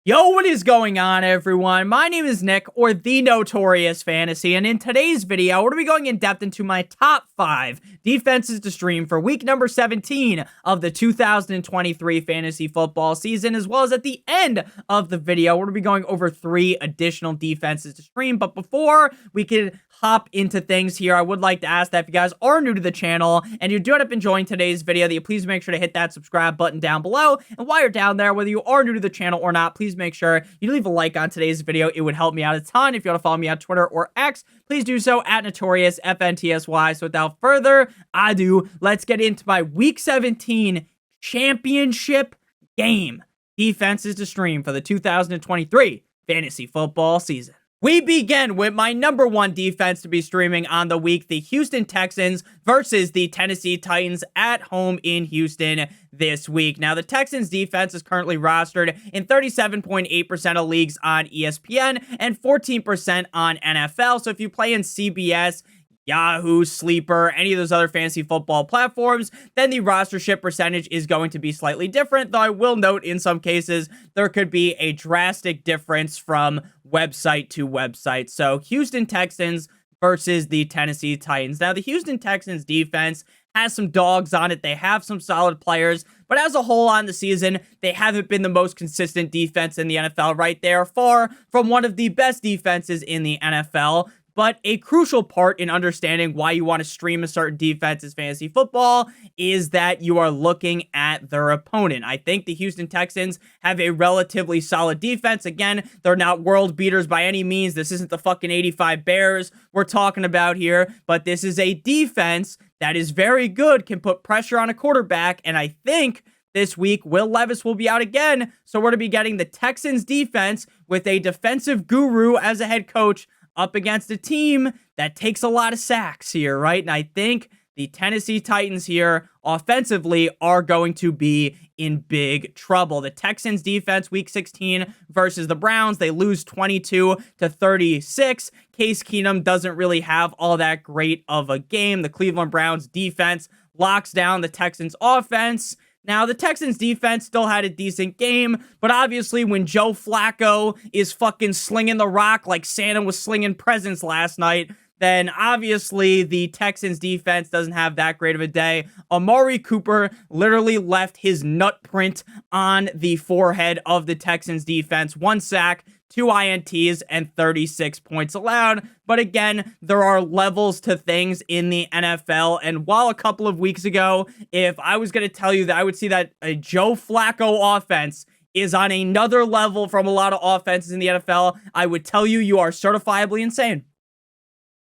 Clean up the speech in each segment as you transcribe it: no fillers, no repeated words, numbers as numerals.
Yo, what is going on, everyone? My name is Nick, or the Notorious Fantasy, and in today's video, we're going to be going in depth into my top 5 defenses to stream for week number 17 of the 2023 fantasy football season, as well as at the end of the video, we're going to be going over 3 additional defenses to stream. But before we can hop into things here, I would like to ask that if you guys are new to the channel and you do end up enjoying today's video, that you please make sure to hit that subscribe button down below. And while you're down there, whether you are new to the channel or not, please make sure you leave a like on today's video. It would help me out a ton. If you want to follow me on Twitter or X, please do so at NotriousFantasy. So without further ado, let's get into my Week 17 championship game defenses to stream for the 2023 fantasy football season. We begin with my number 1 defense to be streaming on the week, the Houston Texans versus the Tennessee Titans at home in Houston this week. Now, the Texans defense is currently rostered in 37.8% of leagues on ESPN and 14% on NFL. So if you play in CBS, Yahoo, Sleeper, any of those other fantasy football platforms, then the rostership percentage is going to be slightly different, though I will note in some cases there could be a drastic difference from website to website. So Houston Texans versus the Tennessee Titans. Now, the Houston Texans defense has some dogs on it. They have some solid players, but as a whole on the season, they haven't been the most consistent defense in the NFL, right? They are far from one of the best defenses in the NFL. But a crucial part in understanding why you want to stream a certain defense's fantasy football is that you are looking at their opponent. I think the Houston Texans have a relatively solid defense. Again, they're not world beaters by any means. This isn't the fucking 85 Bears we're talking about here, but this is a defense that is very good, can put pressure on a quarterback, and I think this week, Will Levis will be out again, so we're going to be getting the Texans defense with a defensive guru as a head coach up against a team that takes a lot of sacks here, right? And I think the Tennessee Titans here offensively are going to be in big trouble. The Texans defense week 16 versus the Browns, they lose 22-36. Case Keenum doesn't really have all that great of a game. The Cleveland Browns defense locks down the Texans offense. Now, the Texans defense still had a decent game, but obviously when Joe Flacco is fucking slinging the rock like Santa was slinging presents last night, then obviously the Texans defense doesn't have that great of a day. Amari Cooper literally left his nut print on the forehead of the Texans defense. 1 sack, 2 INTs, and 36 points allowed. But again, there are levels to things in the NFL. And while a couple of weeks ago, if I was going to tell you that I would see that a Joe Flacco offense is on another level from a lot of offenses in the NFL, I would tell you you are certifiably insane.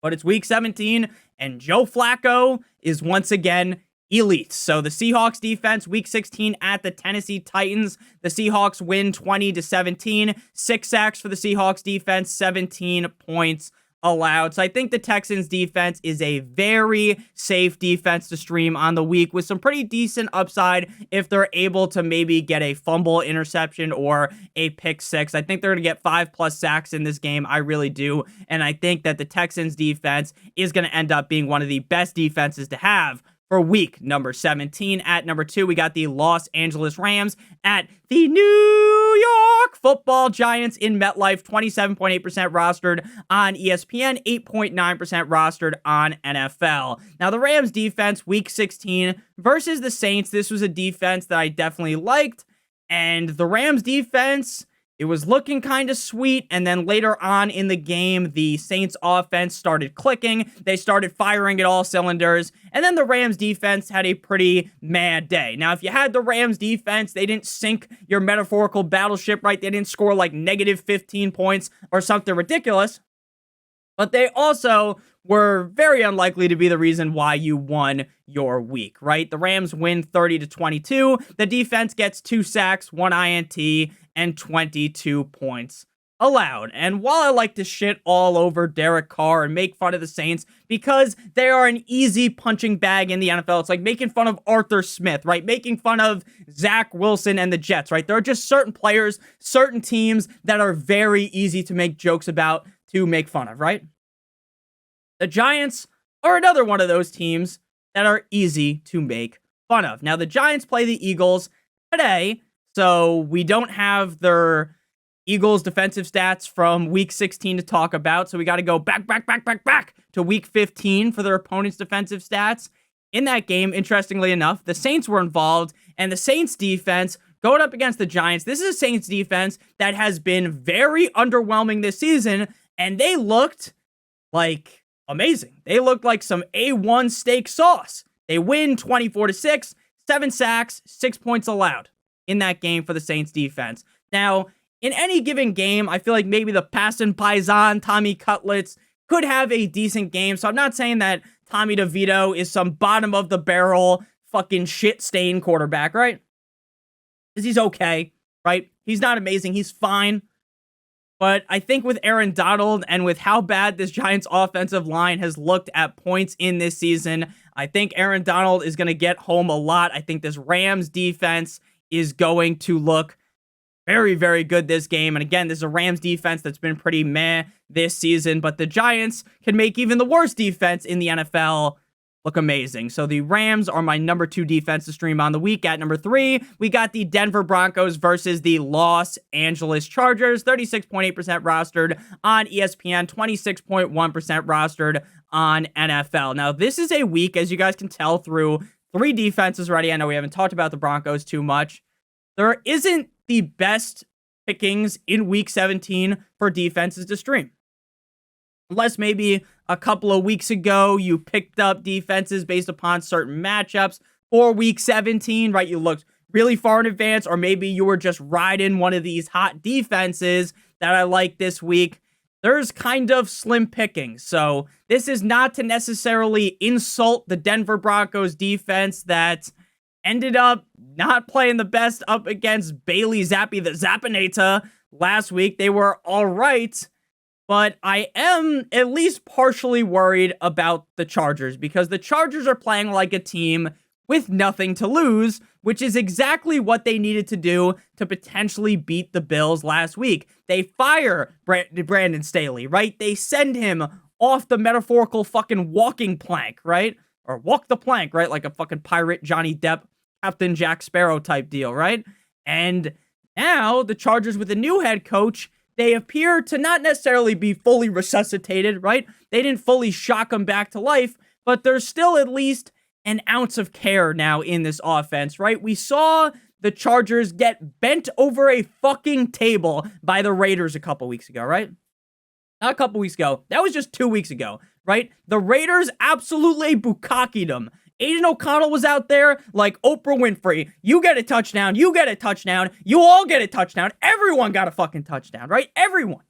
But it's week 17, and Joe Flacco is once again elite. So the Seahawks defense, week 16 at the Tennessee Titans. The Seahawks win 20-17. 6 sacks for the Seahawks defense, 17 points allowed. So I think the Texans defense is a very safe defense to stream on the week with some pretty decent upside if they're able to maybe get a fumble, interception, or a pick 6. I think they're going to get 5+ sacks in this game. I really do. And I think that the Texans defense is going to end up being one of the best defenses to have for week number 17. At number 2, we got the Los Angeles Rams at the New York Football Giants in MetLife. 27.8% rostered on ESPN, 8.9% rostered on NFL. Now, the Rams defense, week 16 versus the Saints. This was a defense that I definitely liked. And the Rams defense, it was looking kind of sweet, and then later on in the game, the Saints offense started clicking. They started firing at all cylinders, and then the Rams defense had a pretty mad day. Now, if you had the Rams defense, they didn't sink your metaphorical battleship, right? They didn't score like negative 15 points or something ridiculous, but they also were very unlikely to be the reason why you won your week, right? The Rams win 30-22. The defense gets 2 sacks, 1 INT, and 22 points allowed. And while I like to shit all over Derek Carr and make fun of the Saints because they are an easy punching bag in the NFL, it's like making fun of Arthur Smith, right? Making fun of Zach Wilson and the Jets, right? There are just certain players, certain teams that are very easy to make jokes about, to make fun of, right? The Giants are another one of those teams that are easy to make fun of. Now, the Giants play the Eagles today, so we don't have their Eagles defensive stats from week 16 to talk about. So we got to go back to week 15 for their opponent's defensive stats. In that game, interestingly enough, the Saints were involved, and the Saints defense going up against the Giants. This is a Saints defense that has been very underwhelming this season, and they looked like amazing. They looked like some A1 steak sauce. They win 24-6, 7 sacks, 6 points allowed in that game for the Saints defense. Now, in any given game, I feel like maybe the Passon Paisan, Tommy Cutlets could have a decent game. So I'm not saying that Tommy DeVito is some bottom of the barrel fucking shit stain quarterback, right? Because he's okay, right? He's not amazing. He's fine. But I think with Aaron Donald and with how bad this Giants offensive line has looked at points in this season, I think Aaron Donald is going to get home a lot. I think this Rams defense is going to look very, very good this game. And again, this is a Rams defense that's been pretty meh this season, but the Giants can make even the worst defense in the NFL look amazing. So the Rams are my number 2 defense to stream on the week. At number 3, we got the Denver Broncos versus the Los Angeles Chargers. 36.8% rostered on ESPN, 26.1% rostered on NFL. Now, this is a week, as you guys can tell through 3 defenses already. I know we haven't talked about the Broncos too much. There isn't the best pickings in week 17 for defenses to stream. Unless maybe a couple of weeks ago you picked up defenses based upon certain matchups for week 17, right? You looked really far in advance, or maybe you were just riding one of these hot defenses that I like this week. There's kind of slim pickings. So this is not to necessarily insult the Denver Broncos defense that ended up not playing the best up against Bailey Zappi the Zappinator last week. They were all right, but I am at least partially worried about the Chargers because the Chargers are playing like a team with nothing to lose, which is exactly what they needed to do to potentially beat the Bills last week. They fire Brandon Staley, right? They send him off the metaphorical fucking walking plank, right? Or walk the plank, right? Like a fucking pirate Johnny Depp, Captain Jack Sparrow type deal, right? And now the Chargers with a new head coach, they appear to not necessarily be fully resuscitated, right? They didn't fully shock them back to life, but there's still at least an ounce of care now in this offense, right? We saw the Chargers get bent over a fucking table by the Raiders a couple weeks ago, right? Not a couple weeks ago. That was just 2 weeks ago, right? The Raiders absolutely bukkakied them. Aiden O'Connell was out there like Oprah Winfrey. You get a touchdown. You get a touchdown. You all get a touchdown. Everyone got a fucking touchdown, right? Everyone.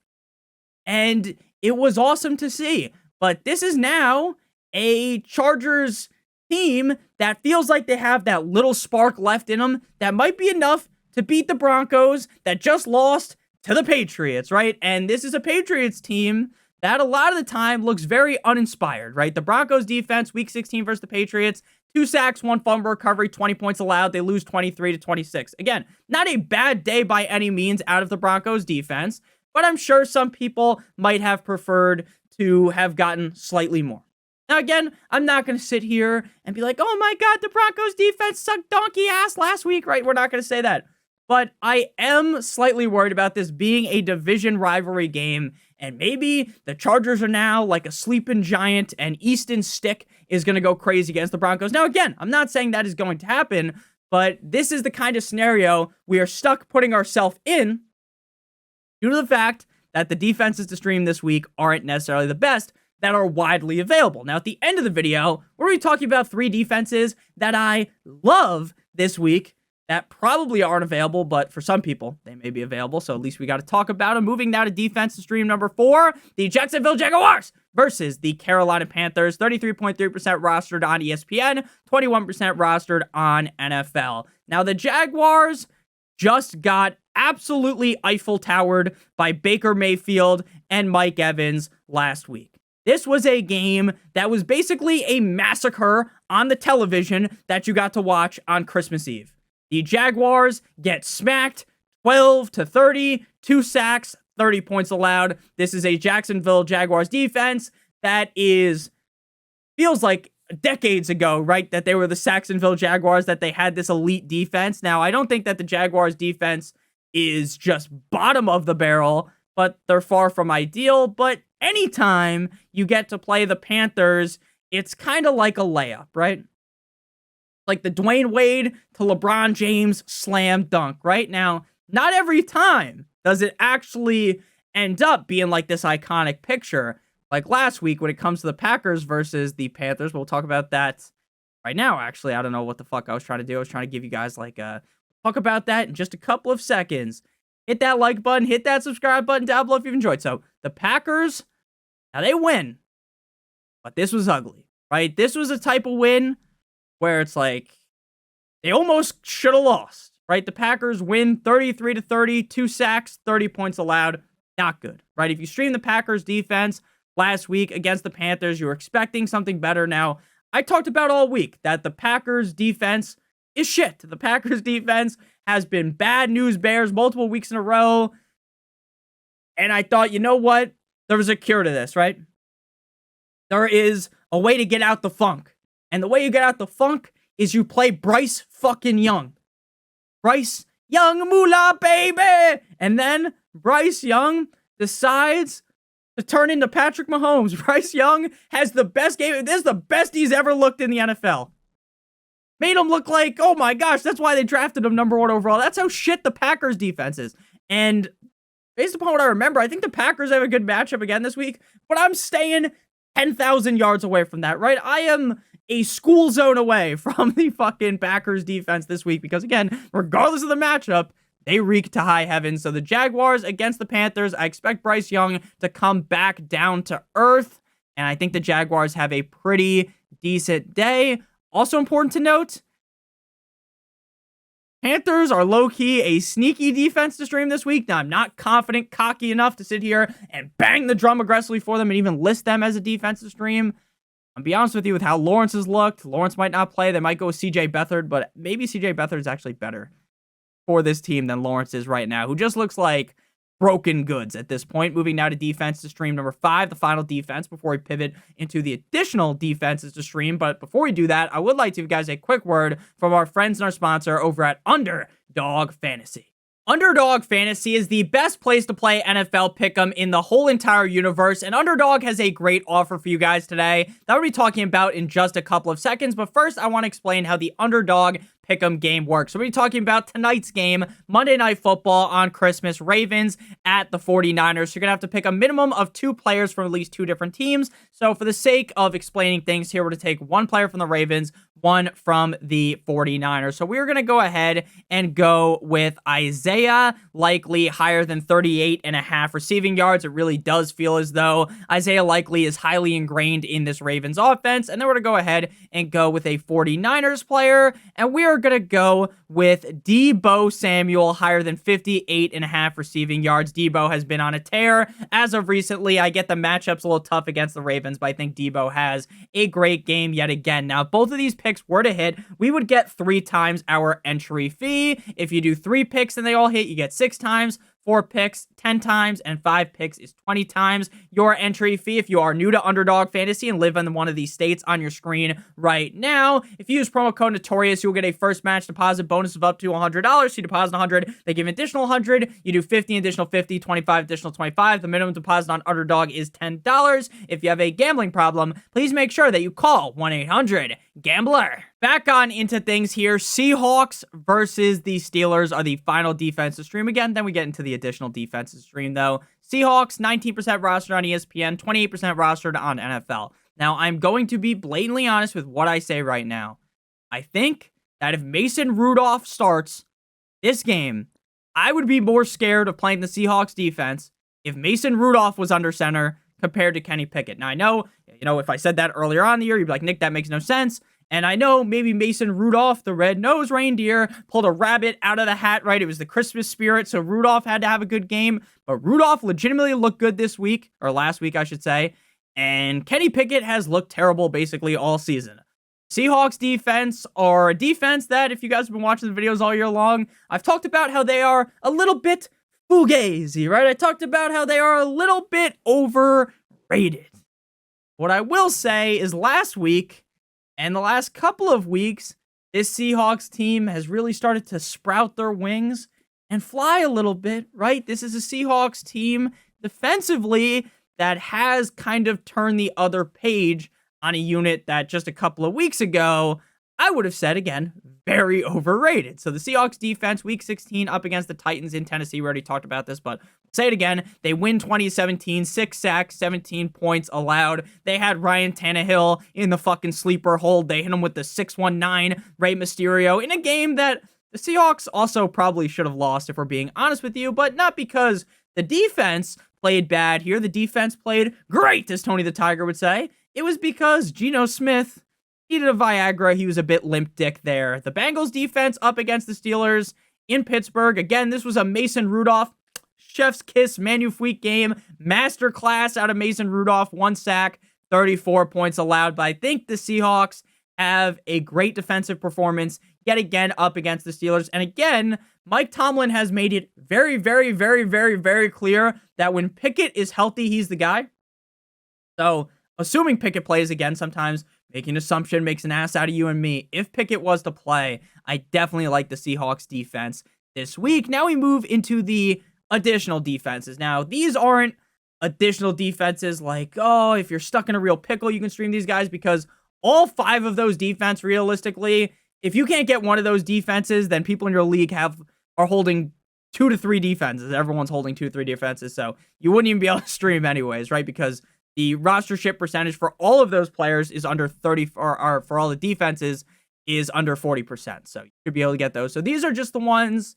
And it was awesome to see. But this is now a Chargers team that feels like they have that little spark left in them that might be enough to beat the Broncos that just lost to the Patriots, right? And this is a Patriots team that a lot of the time looks very uninspired, right? The Broncos defense, week 16 versus the Patriots, 2 sacks, 1 fumble recovery, 20 points allowed. They lose 23-26. Again, not a bad day by any means out of the Broncos defense, but I'm sure some people might have preferred to have gotten slightly more. Now, again, I'm not going to sit here and be like, oh my God, the Broncos defense sucked donkey ass last week, right? We're not going to say that. But I am slightly worried about this being a division rivalry game, and maybe the Chargers are now like a sleeping giant, and Easton Stick is going to go crazy against the Broncos. Now, again, I'm not saying that is going to happen, but this is the kind of scenario we are stuck putting ourselves in due to the fact that the defenses to stream this week aren't necessarily the best that are widely available. Now, at the end of the video, we're going to be talking about 3 defenses that I love this week that probably aren't available, but for some people, they may be available, so at least we got to talk about them. Moving now to defense to stream number 4, the Jacksonville Jaguars versus the Carolina Panthers. 33.3% rostered on ESPN, 21% rostered on NFL. Now, the Jaguars just got absolutely Eiffel Towered by Baker Mayfield and Mike Evans last week. This was a game that was basically a massacre on the television that you got to watch on Christmas Eve. The Jaguars get smacked 12-30, 2 sacks, 30 points allowed. This is a Jacksonville Jaguars defense that feels like decades ago, right? That they were the Saxonville Jaguars, that they had this elite defense. Now, I don't think that the Jaguars defense is just bottom of the barrel, but they're far from ideal. But anytime you get to play the Panthers, it's kind of like a layup, right? Like the Dwayne Wade to LeBron James slam dunk, right? Now, not every time does it actually end up being like this iconic picture. Like last week when it comes to the Packers versus the Panthers. We'll talk about that right now, actually. I don't know what the fuck I was trying to do. I was trying to give you guys like a talk about that in just a couple of seconds. Hit that like button, hit that subscribe button down below if you've enjoyed. So the Packers, now they win, but this was ugly, right? This was a type of win where it's like they almost should have lost, right? The Packers win 33-30, 2 sacks, 30 points allowed. Not good, right? If you stream the Packers defense last week against the Panthers, you were expecting something better. Now, I talked about all week that the Packers defense is shit. The Packers defense has been bad news bears multiple weeks in a row. And I thought, you know what? There was a cure to this, right? There is a way to get out the funk. And the way you get out the funk is you play Bryce fucking Young. Bryce Young Moolah, baby! And then Bryce Young decides to turn into Patrick Mahomes. Bryce Young has the best game. This is the best he's ever looked in the NFL. Made him look like, oh my gosh, that's why they drafted him number 1 overall. That's how shit the Packers defense is. And based upon what I remember, I think the Packers have a good matchup again this week, but I'm staying 10,000 yards away from that, right? I am a school zone away from the fucking Packers defense this week because, again, regardless of the matchup, they reek to high heaven. So the Jaguars against the Panthers, I expect Bryce Young to come back down to earth, and I think the Jaguars have a pretty decent day. Also important to note, Panthers are low-key a sneaky defense to stream this week. Now, I'm not confident, cocky enough to sit here and bang the drum aggressively for them and even list them as a defense to stream. I'll be honest with you with how Lawrence has looked. Lawrence might not play. They might go with CJ Beathard, but maybe CJ Beathard is actually better for this team than Lawrence is right now, who just looks like broken goods at this point. Moving now to defense to stream number 5, the final defense, before we pivot into the additional defenses to stream. But before we do that, I would like to give you guys a quick word from our friends and our sponsor over at Underdog Fantasy. Underdog Fantasy is the best place to play NFL Pick'em in the whole entire universe, and Underdog has a great offer for you guys today that we'll be talking about in just a couple of seconds. But first, I want to explain how the Underdog Pick'em game works. So we're talking about tonight's game, Monday Night Football on Christmas, Ravens at the 49ers. So you're going to have to pick a minimum of 2 players from at least 2 different teams. So for the sake of explaining things here, we're going to take 1 player from the Ravens, 1 from the 49ers. So we're going to go ahead and go with Isaiah, likely higher than 38.5 receiving yards. It really does feel as though Isaiah likely is highly ingrained in this Ravens offense. And then we're going to go ahead and go with a 49ers player, and we are going to go with Deebo Samuel, higher than 58.5 receiving yards. Deebo has been on a tear as of recently. I get the matchups a little tough against the Ravens, but I think Deebo has a great game yet again. Now, if both of these picks were to hit, we would get 3 times our entry fee. If you do 3 picks and they all hit, you get 6 times. 4 picks, 10 times, and 5 picks is 20 times your entry fee. If you are new to Underdog Fantasy and live in one of these states on your screen right now, if you use promo code Notorious, you'll get a first match deposit bonus of up to $100. So you deposit $100, they give an additional $100. You do 50, additional 50, 25, additional 25. The minimum deposit on Underdog is $10. If you have a gambling problem, please make sure that you call 1-800-GAMBLER. Back on into things here. Seahawks versus the Steelers are the final defense to stream again. Then we get into the additional defenses stream, though. Seahawks, 19% rostered on ESPN, 28% rostered on NFL. Now, I'm going to be blatantly honest with what I say right now. I think that if Mason Rudolph starts this game, I would be more scared of playing the Seahawks defense if Mason Rudolph was under center compared to Kenny Pickett. Now, I know, if I said that earlier on in the year, you'd be like, Nick, that makes no sense. And I know maybe Mason Rudolph, the red-nosed reindeer, pulled a rabbit out of the hat, right? It was the Christmas spirit, so Rudolph had to have a good game. But Rudolph legitimately looked good this week, or last week, I should say. And Kenny Pickett has looked terrible basically all season. Seahawks defense are a defense that, if you guys have been watching the videos all year long, I've talked about how they are a little bit fugazi, right? I talked about how they are a little bit overrated. What I will say is last week, and the last couple of weeks, this Seahawks team has really started to sprout their wings and fly a little bit, right? This is a Seahawks team defensively that has kind of turned the other page on a unit that just a couple of weeks ago, I would have said, again, very overrated. So the Seahawks defense, week 16 up against the Titans in Tennessee. We already talked about this, but I'll say it again. They win 2017, 6 sacks, 17 points allowed. They had Ryan Tannehill in the fucking sleeper hold. They hit him with the 619 Rey Mysterio in a game that the Seahawks also probably should have lost, if we're being honest with you, but not because the defense played bad here. The defense played great, as Tony the Tiger would say. It was because Geno Smith needed a Viagra. He was a bit limp dick there. The Bengals defense up against the Steelers in Pittsburgh. Again, this was a Mason Rudolph chef's kiss Manufuik game. Masterclass out of Mason Rudolph. 1 sack, 34 points allowed. But I think the Seahawks have a great defensive performance yet again up against the Steelers. And again, Mike Tomlin has made it very, very, very, very, very clear that when Pickett is healthy, he's the guy. So, assuming Pickett plays again, sometimes making an assumption makes an ass out of you and me. If Pickett was to play, I definitely like the Seahawks defense this week. Now we move into the additional defenses. Now, these aren't additional defenses like, oh, if you're stuck in a real pickle, you can stream these guys, because all 5 of those defense, realistically, if you can't get one of those defenses, then people in your league are holding 2 to 3 defenses. Everyone's holding 2 to 3 defenses, so you wouldn't even be able to stream anyways, right? Because the rostership percentage for all of those players is under 30, or for all the defenses is under 40%. So you should be able to get those. So these are just the ones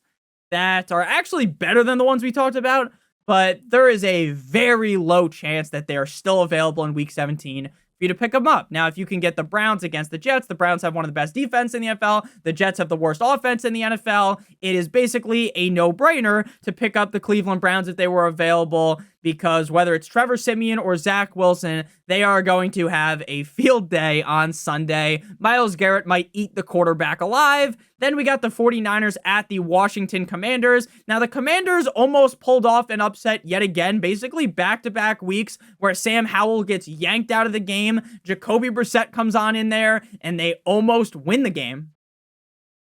that are actually better than the ones we talked about, but there is a very low chance that they are still available in week 17 for you to pick them up. Now, if you can get the Browns against the Jets, the Browns have one of the best defense in the NFL. The Jets have the worst offense in the NFL. It is basically a no-brainer to pick up the Cleveland Browns if they were available, because whether it's Trevor Siemian or Zach Wilson, they are going to have a field day on Sunday. Myles Garrett might eat the quarterback alive. Then we got the 49ers at the Washington Commanders. Now, the Commanders almost pulled off an upset yet again, basically back-to-back weeks where Sam Howell gets yanked out of the game. Jacoby Brissett comes on in there, and they almost win the game.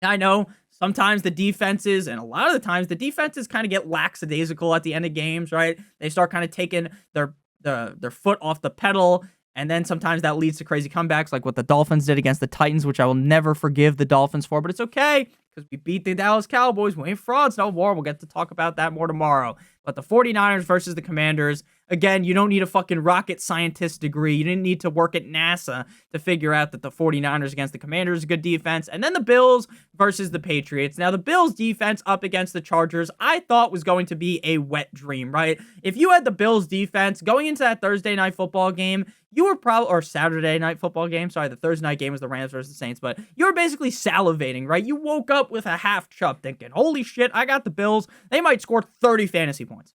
I know sometimes the defenses, and a lot of the times, the defenses kind of get lackadaisical at the end of games, right? They start kind of taking their foot off the pedal, and then sometimes that leads to crazy comebacks like what the Dolphins did against the Titans, which I will never forgive the Dolphins for, but it's okay because we beat the Dallas Cowboys. We ain't frauds, no more. We'll get to talk about that more tomorrow. But the 49ers versus the Commanders, again, you don't need a fucking rocket scientist degree. You didn't need to work at NASA to figure out that the 49ers against the Commanders is a good defense. And then the Bills versus the Patriots. Now, the Bills defense up against the Chargers, I thought was going to be a wet dream, right? If you had the Bills defense going into that Thursday night football game, you were probably, or Saturday night football game, sorry, the Thursday night game was the Rams versus the Saints, but you were basically salivating, right? You woke up with a half chub thinking, holy shit, I got the Bills. They might score 30 fantasy points.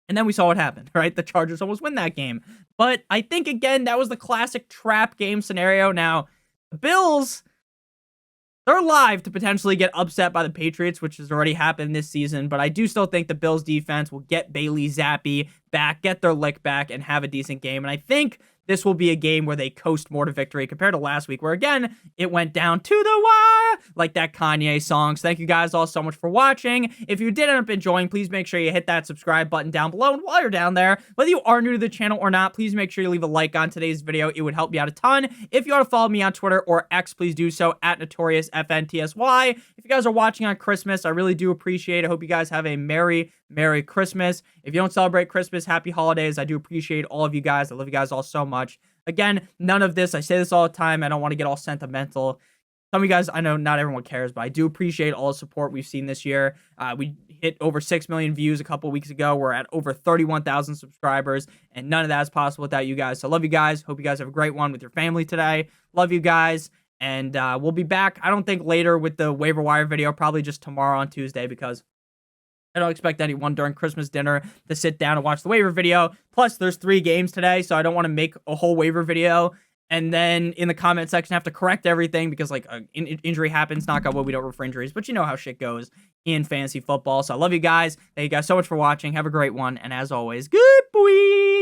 And then we saw what happened, right? The Chargers almost win that game. But I think, again, that was the classic trap game scenario. Now, the Bills, they're live to potentially get upset by the Patriots, which has already happened this season. But I do still think the Bills defense will get Bailey Zappi back, get their lick back, and have a decent game. And I think this will be a game where they coast more to victory compared to last week, where, again, it went down to the wire, like that Kanye song. So thank you guys all so much for watching. If you did end up enjoying, please make sure you hit that subscribe button down below. And while you're down there, whether you are new to the channel or not, please make sure you leave a like on today's video. It would help me out a ton. If you want to follow me on Twitter or X, please do so at NotriousFantasy. If you guys are watching on Christmas, I really do appreciate it. I hope you guys have a Merry Christmas. If you don't celebrate Christmas, happy holidays. I do appreciate all of you guys. I love you guys all so much. Again, none of this, I say this all the time, I don't want to get all sentimental. Some of you guys, I know not everyone cares, but I do appreciate all the support we've seen this year. We hit over 6 million views a couple weeks ago. We're at over 31,000 subscribers, and none of that is possible without you guys. So I love you guys. Hope you guys have a great one with your family today. Love you guys, and we'll be back, I don't think later with the waiver wire video, probably just tomorrow on Tuesday, because I don't expect anyone during Christmas dinner to sit down and watch the waiver video. Plus, there's 3 games today, so I don't want to make a whole waiver video and then in the comment section have to correct everything because, like, injury happens. Knock on wood, we don't root for injuries, but you know how shit goes in fantasy football. So I love you guys. Thank you guys so much for watching. Have a great one, and as always, good boy.